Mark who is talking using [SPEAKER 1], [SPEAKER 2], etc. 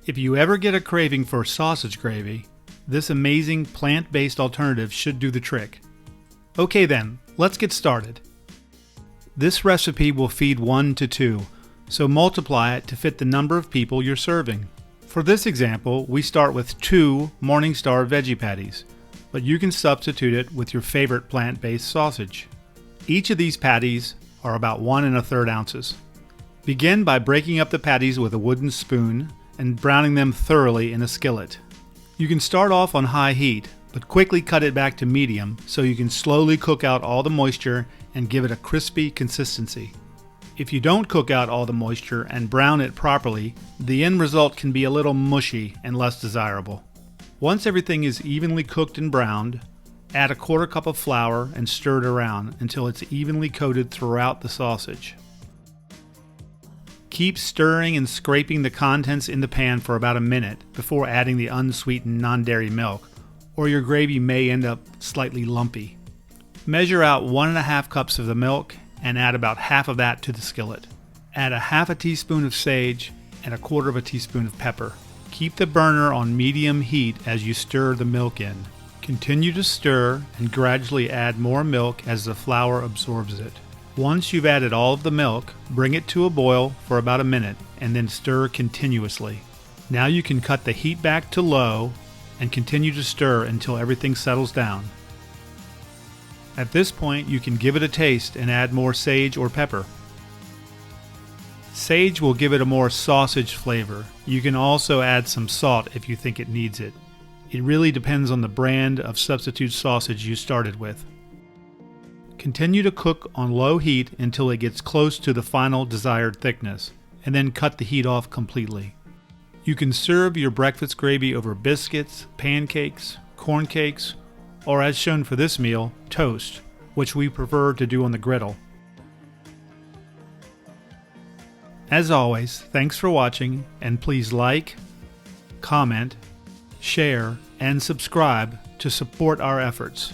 [SPEAKER 1] If you ever get a craving for sausage gravy, this amazing plant-based alternative should do the trick. Okay then, let's get started. This recipe will feed 1 to 2, so multiply it to fit the number of people you're serving. For this example, we start with 2 Morningstar veggie patties, but you can substitute it with your favorite plant-based sausage. Each of these patties are about 1 1/3 ounces. Begin by breaking up the patties with a wooden spoon and browning them thoroughly in a skillet. You can start off on high heat, but quickly cut it back to medium so you can slowly cook out all the moisture and give it a crispy consistency. If you don't cook out all the moisture and brown it properly, the end result can be a little mushy and less desirable. Once everything is evenly cooked and browned, add a 1/4 cup of flour and stir it around until it's evenly coated throughout the sausage. Keep stirring and scraping the contents in the pan for about a minute before adding the unsweetened non-dairy milk, or your gravy may end up slightly lumpy. Measure out 1 1/2 cups of the milk and add about half of that to the skillet. Add a 1/2 teaspoon of sage and a 1/4 teaspoon of pepper. Keep the burner on medium heat as you stir the milk in. Continue to stir and gradually add more milk as the flour absorbs it. Once you've added all of the milk, bring it to a boil for about a minute and then stir continuously. Now you can cut the heat back to low and continue to stir until everything settles down. At this point, you can give it a taste and add more sage or pepper. Sage will give it a more sausage flavor. You can also add some salt if you think it needs it. It really depends on the brand of substitute sausage you started with. Continue to cook on low heat until it gets close to the final desired thickness, and then cut the heat off completely. You can serve your breakfast gravy over biscuits, pancakes, corn cakes, or as shown for this meal, toast, which we prefer to do on the griddle. As always, thanks for watching, and please like, comment, share, and subscribe to support our efforts.